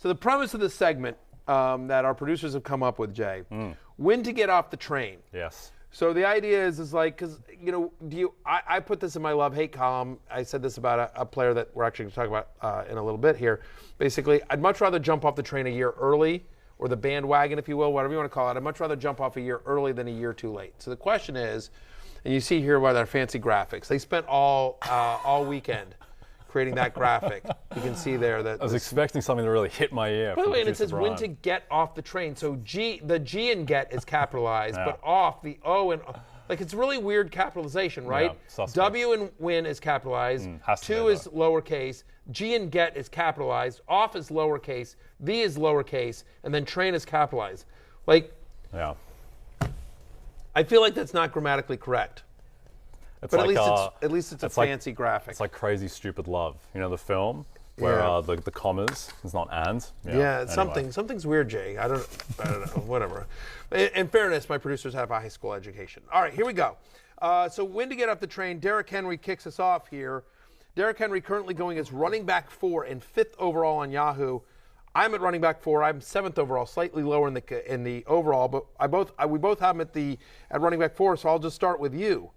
So the premise of this segment that our producers have come up with, Jay, when to get off the train. Yes. So the idea is like, because, I put this in my love-hate column. I said this about a player that we're actually going to talk about in a little bit here. Basically, I'd much rather jump off the train a year early, or the bandwagon, if you will, whatever you want to call it. I'd much rather jump off a year early than a year too late. So the question is, and you see here by their fancy graphics, they spent all weekend creating that graphic. You can see there that I was expecting something to really hit my ear. By the way, and it says when to get off the train. So the G in get is capitalized, but off, the O and like, it's really weird capitalization, right? Yeah, W in win is capitalized. 2 is lowercase. G in get is capitalized. Off is lowercase. V is lowercase. And then train is capitalized. Like, I feel like that's not grammatically correct. It's but like, at least it's a fancy graphic. It's like Crazy Stupid Love. You know the film where the commas is not and. Yeah, something's weird, Jay. I don't know. Whatever. In fairness, my producers have a high school education. All right, here we go. So when to get off the train? Derrick Henry kicks us off here. Derrick Henry currently going as running back 4 and 5th overall on Yahoo. I'm at running back 4. I'm 7th overall, slightly lower in the overall, but we both have him at running back 4. So I'll just start with you.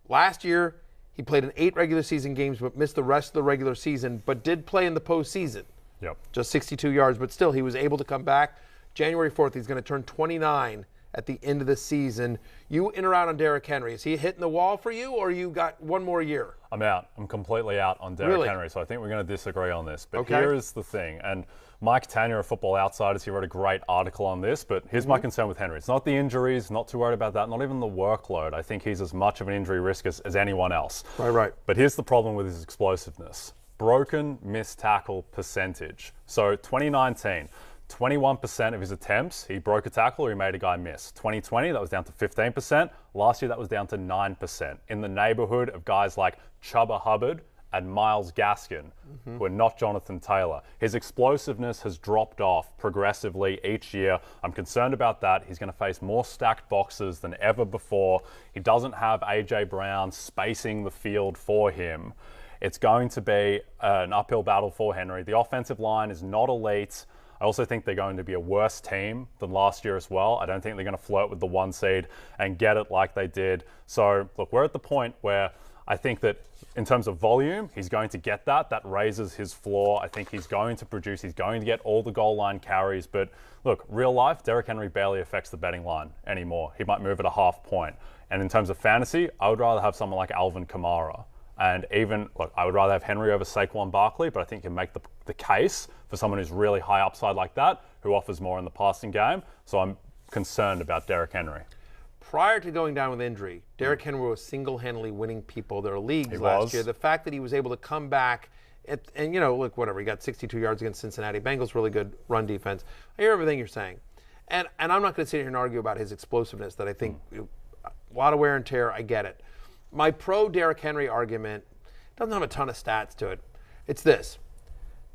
Last year, he played in 8 regular season games, but missed the rest of the regular season, but did play in the postseason. Yep. Just 62 yards, but still, he was able to come back. January 4th, he's going to turn 29 at the end of the season. You in or out on Derrick Henry? Is he hitting the wall for you, or you got one more year? I'm out. I'm completely out on Derrick Henry, so I think we're going to disagree on this. But here is the thing, and Mike Tanier of Football Outsiders, he wrote a great article on this, but here's my concern with Henry. It's not the injuries, not too worried about that, not even the workload. I think he's as much of an injury risk as anyone else. Right. But here's the problem with his explosiveness. Broken missed tackle percentage. So 2019, 21% of his attempts, he broke a tackle or he made a guy miss. 2020, that was down to 15%. Last year, that was down to 9%. In the neighborhood of guys like Chuba Hubbard and Myles Gaskin, who are not Jonathan Taylor. His explosiveness has dropped off progressively each year. I'm concerned about that. He's going to face more stacked boxes than ever before. He doesn't have A.J. Brown spacing the field for him. It's going to be an uphill battle for Henry. The offensive line is not elite. I also think they're going to be a worse team than last year as well. I don't think they're going to flirt with the 1 seed and get it like they did. So, look, we're at the point where I think that in terms of volume, he's going to get that. That raises his floor. I think he's going to produce. He's going to get all the goal line carries. But look, real life, Derrick Henry barely affects the betting line anymore. He might move at a half point. And in terms of fantasy, I would rather have someone like Alvin Kamara. And even, look, I would rather have Henry over Saquon Barkley, but I think you can make the case for someone who's really high upside like that, who offers more in the passing game. So I'm concerned about Derrick Henry. Prior to going down with injury, Derrick Henry was single-handedly winning people their leagues last year. The fact that he was able to come back, and look, whatever, he got 62 yards against Cincinnati Bengals, really good run defense. I hear everything you're saying. And I'm not going to sit here and argue about his explosiveness that I think a lot of wear and tear, I get it. My pro-Derrick Henry argument doesn't have a ton of stats to it. It's this.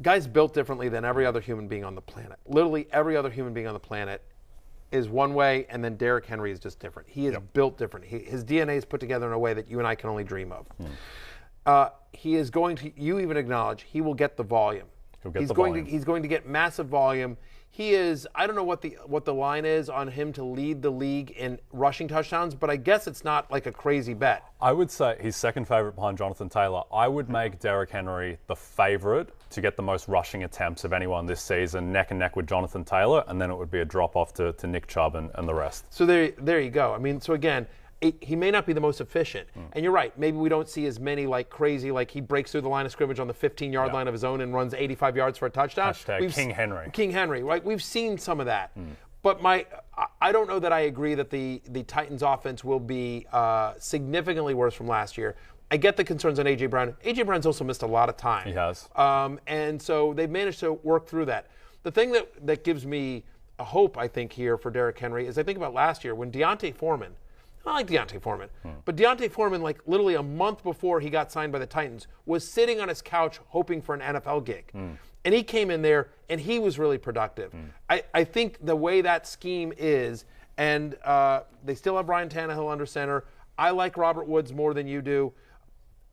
Guy's built differently than every other human being on the planet. Literally every other human being on the planet is one way, and then Derrick Henry is just different. He is built different. His DNA is put together in a way that you and I can only dream of. He is going to, you even acknowledge, he will get the volume. He's going to get massive volume. He is, I don't know what the line is on him to lead the league in rushing touchdowns, but I guess it's not like a crazy bet. I would say he's second favorite behind Jonathan Taylor. I would make Derrick Henry the favorite to get the most rushing attempts of anyone this season, neck and neck with Jonathan Taylor, and then it would be a drop-off to Nick Chubb and the rest. So there you go. I mean, so again, he may not be the most efficient. And you're right, maybe we don't see as many like crazy, like he breaks through the line of scrimmage on the 15-yard line of his own and runs 85 yards for a touchdown. King Henry. King Henry, right? We've seen some of that. But I don't know that I agree that the Titans offense will be significantly worse from last year. I get the concerns on A.J. Brown. A.J. Brown's also missed a lot of time. He has. And so they've managed to work through that. The thing that gives me a hope, I think, here for Derrick Henry is I think about last year when Deontay Foreman, I like Deontay Foreman, but Deontay Foreman, like literally a month before he got signed by the Titans, was sitting on his couch hoping for an NFL gig. And he came in there and he was really productive. I think the way that scheme is, and they still have Ryan Tannehill under center. I like Robert Woods more than you do.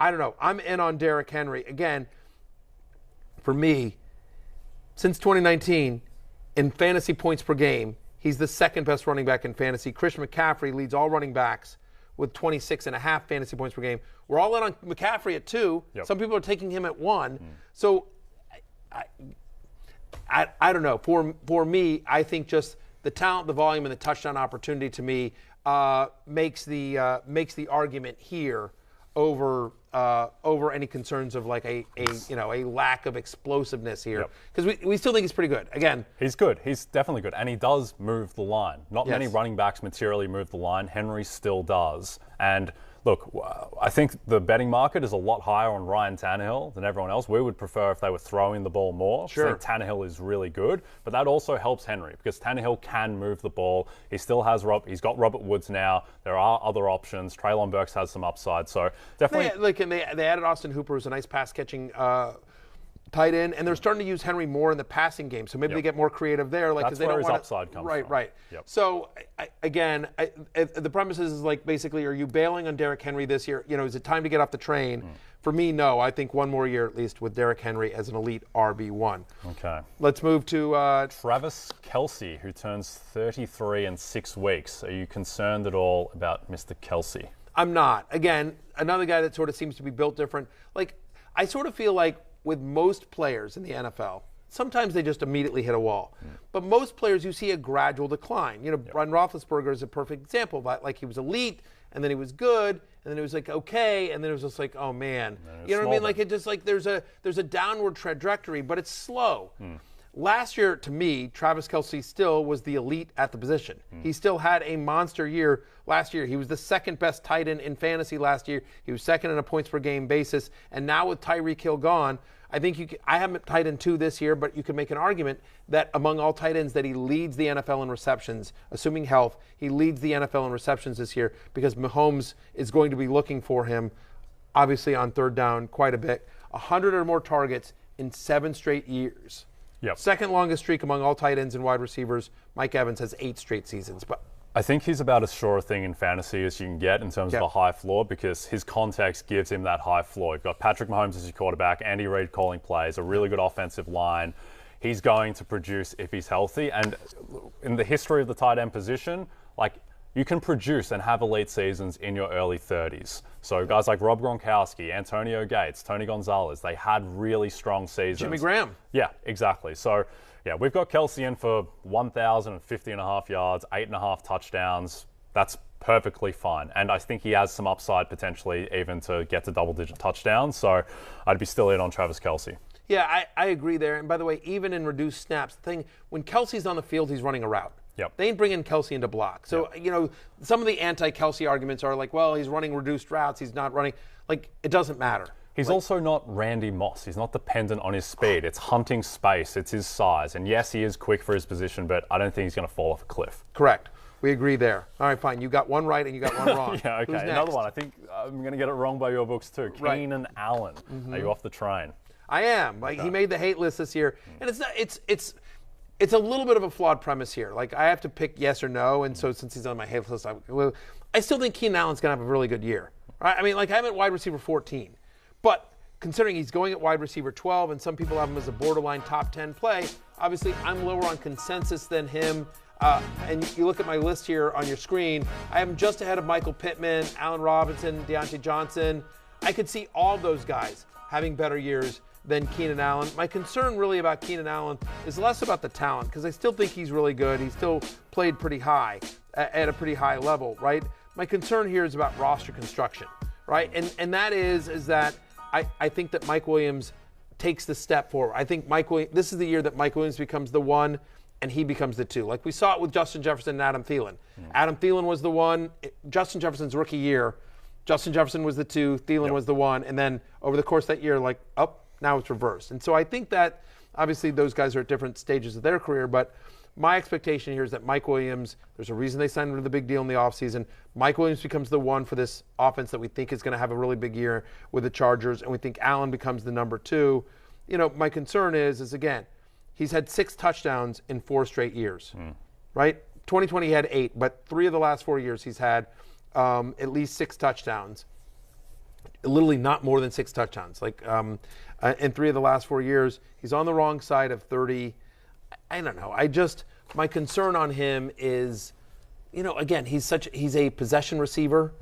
I don't know. I'm in on Derrick Henry. Again, for me, since 2019, in fantasy points per game, he's the second best running back in fantasy. Christian McCaffrey leads all running backs with 26.5 fantasy points per game. We're all in on McCaffrey at 2. Yep. Some people are taking him at 1. So I don't know. For me, I think just the talent, the volume, and the touchdown opportunity to me makes the argument here over any concerns of like a lack of explosiveness here, because we still think he's pretty good. Again, he's good. He's definitely good, and he does move the line. Not many running backs materially move the line. Henry still does, and. Look, I think the betting market is a lot higher on Ryan Tannehill than everyone else. We would prefer if they were throwing the ball more. Sure. I think Tannehill is really good, but that also helps Henry because Tannehill can move the ball. He still has he's got Robert Woods now. There are other options. Treylon Burks has some upside, so definitely. They added Austin Hooper, who's a nice pass catching tight end, and they're starting to use Henry more in the passing game. So maybe they get more creative there, like because they don't want upside comes from. Right. Yep. So the premise is like basically, are you bailing on Derrick Henry this year? Is it time to get off the train? For me, no. I think one more year at least with Derrick Henry as an elite RB1. Okay. Let's move to Travis Kelce, who turns 33 in 6 weeks. Are you concerned at all about Mr. Kelsey? I'm not. Again, another guy that sort of seems to be built different. Like I sort of feel like with most players in the NFL, sometimes they just immediately hit a wall. But most players, you see a gradual decline. Brian Roethlisberger is a perfect example of that. Like he was elite, and then he was good, and then it was like okay, and then it was just like, oh man. You know what I mean? Like it just like there's a downward trajectory, but it's slow. Last year, to me, Travis Kelce still was the elite at the position. He still had a monster year last year. He was the second best tight end in fantasy last year. He was second on a points per game basis. And now with Tyreek Hill gone, I think I haven't tight end 2 this year, but you could make an argument that among all tight ends that he leads the NFL in receptions, assuming health. He leads the NFL in receptions this year because Mahomes is going to be looking for him, obviously on third down quite a bit. 100 or more targets in 7 straight years. Yep. Second longest streak among all tight ends and wide receivers. Mike Evans has 8 straight seasons. But I think he's about as sure a thing in fantasy as you can get in terms of a high floor because his context gives him that high floor. You've got Patrick Mahomes as your quarterback, Andy Reid calling plays, a really good offensive line. He's going to produce if he's healthy. And in the history of the tight end position, like you can produce and have elite seasons in your early 30s. So guys like Rob Gronkowski, Antonio Gates, Tony Gonzalez, they had really strong seasons. Jimmy Graham. Yeah, exactly. So, we've got Kelsey in for 1,050.5 yards, 8.5 touchdowns. That's perfectly fine. And I think he has some upside potentially even to get to double-digit touchdowns. So I'd be still in on Travis Kelce. Yeah, I agree there. And by the way, even in reduced snaps, when Kelsey's on the field, he's running a route. Yep. They ain't bringing Kelsey into block. So, some of the anti-Kelsey arguments are like, well, he's running reduced routes. He's not running. Like, it doesn't matter. He's also not Randy Moss. He's not dependent on his speed. It's hunting space. It's his size. And yes, he is quick for his position, but I don't think he's going to fall off a cliff. Correct. We agree there. All right, fine. You got one right and you got one wrong. Yeah, okay. Another one. I think I'm going to get it wrong by your books too. Keenan Allen. Are you off the train? I am. Like he made the hate list this year, and it's a little bit of a flawed premise here. Like I have to pick yes or no, and so since he's on my hate list, I still think Keenan Allen's going to have a really good year. Right? I mean, like I'm at wide receiver 14, but considering he's going at wide receiver 12, and some people have him as a borderline top 10 play, obviously I'm lower on consensus than him. And you look at my list here on your screen, I have him just ahead of Michael Pittman, Allen Robinson, Deontay Johnson. I could see all those guys having better years than Keenan Allen. My concern really about Keenan Allen is less about the talent, because I still think he's really good. He still played pretty high, at a pretty high level, right? My concern here is about roster construction, right? And that is that I think that Mike Williams takes the step forward. I think this is the year that Mike Williams becomes the one and he becomes the two. Like we saw it with Justin Jefferson and Adam Thielen. Adam Thielen was the one. Justin Jefferson's rookie year, Justin Jefferson was the two, Thielen was the one, and then over the course of that year, now it's reversed. And so I think that obviously those guys are at different stages of their career, but my expectation here is that Mike Williams, there's a reason they signed him to the big deal in the offseason. Mike Williams becomes the one for this offense that we think is going to have a really big year with the Chargers, and we think Allen becomes the number two. My concern is again, he's had 6 touchdowns in 4 straight years, right? 2020 he had 8, but 3 of the last 4 years he's had at least 6 touchdowns. Literally not more than 6 touchdowns. in 3 of the last 4 years. He's on the wrong side of 30. I don't know. My concern on him is, again, he's a possession receiver,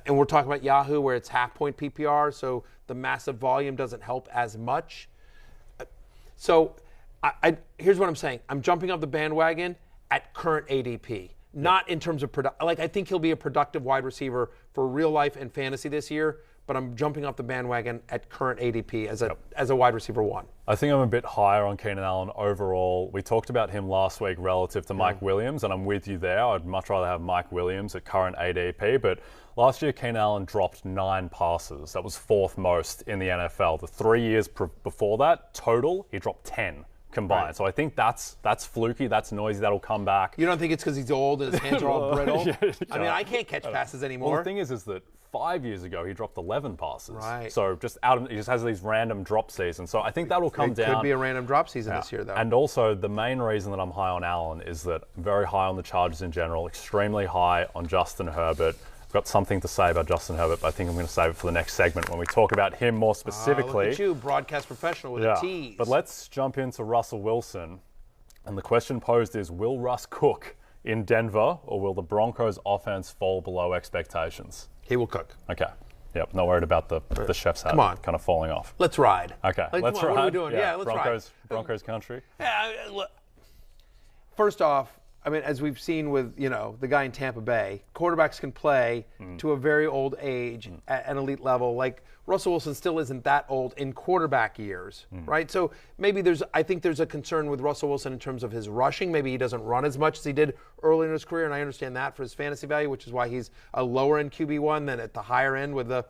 and we're talking about Yahoo where it's half-point PPR, so the massive volume doesn't help as much. So here's what I'm saying. I'm jumping off the bandwagon at current ADP, not in terms of I think he'll be a productive wide receiver for real life and fantasy this year, but I'm jumping off the bandwagon at current ADP as a wide receiver 1. I think I'm a bit higher on Keenan Allen overall. We talked about him last week relative to Mike Williams, and I'm with you there. I'd much rather have Mike Williams at current ADP, but last year Cain Allen dropped 9 passes. That was 4th most in the NFL. The 3 years before that, total, he dropped 10 combined. Right. So I think that's fluky, that's noisy, that'll come back. You don't think it's because he's old and his hands are all brittle? I mean, I can't catch passes anymore. Well, the thing is that 5 years ago he dropped 11 passes. Right. So he just has these random drop seasons. So I think that will come down. It could be a random drop season this year, though. And also the main reason that I'm high on Allen is that I'm very high on the Chargers in general, extremely high on Justin Herbert. I've got something to say about Justin Herbert, but I think I'm going to save it for the next segment when we talk about him more specifically. Look at you, broadcast professional with a tease. But let's jump into Russell Wilson. And the question posed is, will Russ cook in Denver, or will the Broncos offense fall below expectations? He will cook. Okay. Yep, not worried about the chef's hat kind of falling off. Let's ride. Okay, let's ride. What are we doing? Yeah, let's ride. Broncos country. Yeah, look. First off, I mean, as we've seen with, the guy in Tampa Bay, quarterbacks can play to a very old age at an elite level. Like, Russell Wilson still isn't that old in quarterback years, right? So maybe I think there's a concern with Russell Wilson in terms of his rushing. Maybe he doesn't run as much as he did early in his career, and I understand that for his fantasy value, which is why he's a lower end QB1 than at the higher end with the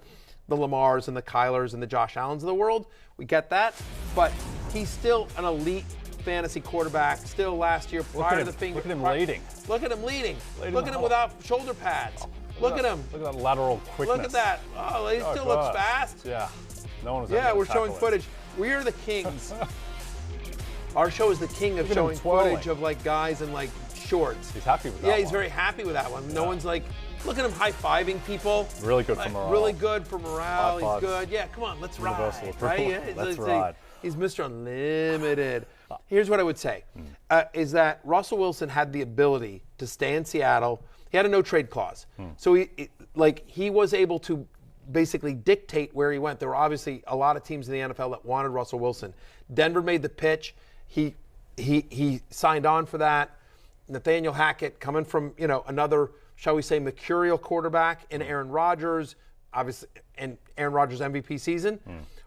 Lamars and the Kylers and the Josh Allens of the world. We get that, but he's still an elite fantasy quarterback. Still last year, prior to the finger. Look at him leading. Look at him leading. Look at him without shoulder pads. Look at him. Look at that lateral quickness. Look at that. Oh, he still looks fast. Yeah. No one was. Yeah, we're showing footage. We are the kings. Our show is the king of showing footage of guys in shorts. He's happy with that. Yeah, he's very happy with that one. No one's look at him high-fiving people. Really good for morale. Really good for morale. He's good. Yeah, come on, let's ride. Right? Yeah, let's ride. He's Mr. Unlimited. Here's what I would say, is that Russell Wilson had the ability to stay in Seattle. He had a no-trade clause. So he was able to basically dictate where he went. There were obviously a lot of teams in the NFL that wanted Russell Wilson. Denver made the pitch. He signed on for that. Nathaniel Hackett coming from, another, shall we say, mercurial quarterback in Aaron Rodgers, obviously, and Aaron Rodgers' MVP season.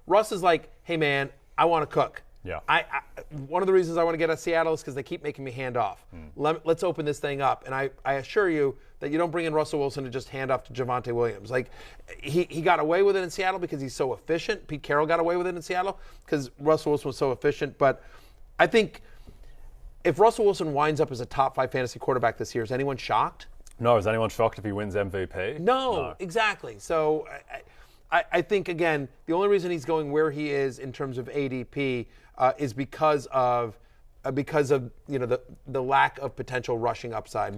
Russ is like, hey, man, I want to cook. Yeah. One of the reasons I want to get out of Seattle is because they keep making me hand off. Let's open this thing up. And I assure you that you don't bring in Russell Wilson to just hand off to Javonte Williams. He got away with it in Seattle because he's so efficient. Pete Carroll got away with it in Seattle because Russell Wilson was so efficient. But I think if Russell Wilson winds up as a top 5 fantasy quarterback this year, is anyone shocked? No. Is anyone shocked if he wins MVP? No. Exactly. So I think, again, the only reason he's going where he is in terms of ADP is because of the lack of potential rushing upside.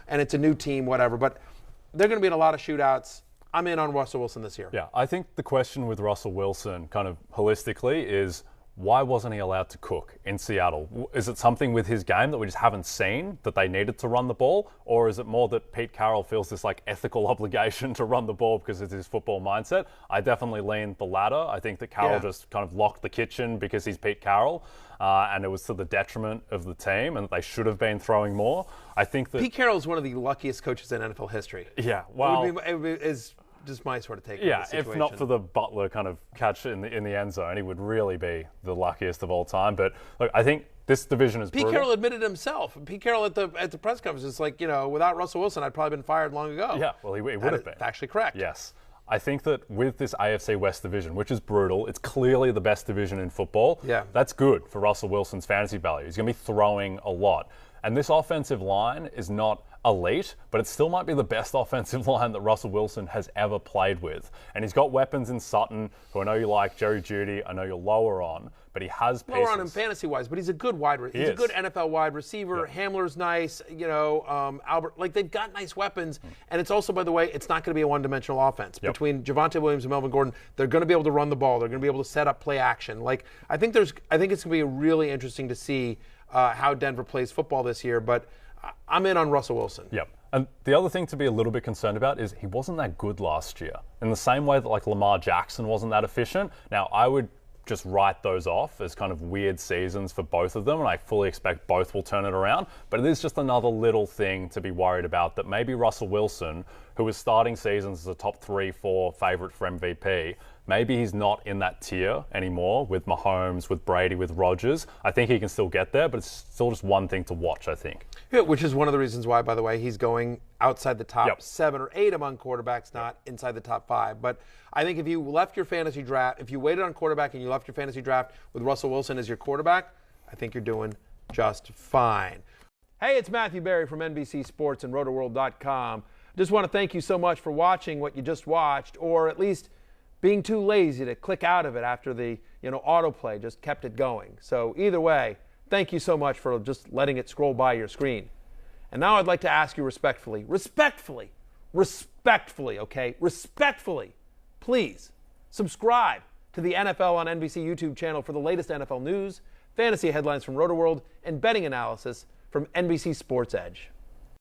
And it's a new team, whatever. But they're going to be in a lot of shootouts. I'm in on Russell Wilson this year. Yeah, I think the question with Russell Wilson, kind of holistically, is why wasn't he allowed to cook in Seattle? Is it something with his game that we just haven't seen, that they needed to run the ball? Or is it more that Pete Carroll feels this ethical obligation to run the ball because it's his football mindset? I definitely lean the latter. I think that Carroll just kind of locked the kitchen because he's Pete Carroll, and it was to the detriment of the team, and they should have been throwing more. I think that Pete Carroll is one of the luckiest coaches in NFL history. Yeah, well, it is just my sort of take. Yeah, on the situation. If not for the Butler kind of catch in the end zone, he would really be the luckiest of all time. But look, I think this division is Pete Carroll admitted himself. Pete Carroll at the press conference is without Russell Wilson, I'd probably been fired long ago. Yeah, well, he would have been. That's actually correct. Yes. I think that with this AFC West division, which is brutal, it's clearly the best division in football. Yeah. That's good for Russell Wilson's fantasy value. He's going to be throwing a lot. And this offensive line is not elite, but it still might be the best offensive line that Russell Wilson has ever played with. And he's got weapons in Sutton, who I know you like, Jerry Jeudy, I know you're lower on, but he has pieces. Lower on him fantasy-wise, but he's a good wide receiver. He's a good NFL wide receiver. Yeah. Hamler's nice, Albert. Like, they've got nice weapons. And it's also, by the way, it's not going to be a one-dimensional offense. Yep. Between Javonte Williams and Melvin Gordon, they're going to be able to run the ball. They're going to be able to set up play action. Like, I think it's going to be really interesting to see how Denver plays football this year, but I'm in on Russell Wilson. Yep. And the other thing to be a little bit concerned about is he wasn't that good last year. In the same way that like Lamar Jackson wasn't that efficient. Now, I would just write those off as kind of weird seasons for both of them, and I fully expect both will turn it around. But it is just another little thing to be worried about, that maybe Russell Wilson, who is starting seasons as a top 3-4 favorite for MVP, maybe he's not in that tier anymore with Mahomes, with Brady, with Rodgers. I think he can still get there, but it's still just one thing to watch, I think. Yeah, which is one of the reasons why, by the way, he's going outside the top 7 or 8 among quarterbacks, not inside the top 5. But I think if you left your fantasy draft, if you waited on quarterback and you left your fantasy draft with Russell Wilson as your quarterback, I think you're doing just fine. Hey, it's Matthew Berry from NBC Sports and RotoWorld.com. Just want to thank you so much for watching what you just watched, or at least being too lazy to click out of it after the autoplay just kept it going. So either way, thank you so much for just letting it scroll by your screen. And now I'd like to ask you respectfully, please subscribe to the NFL on NBC YouTube channel for the latest NFL news, fantasy headlines from RotoWorld, and betting analysis from NBC Sports Edge.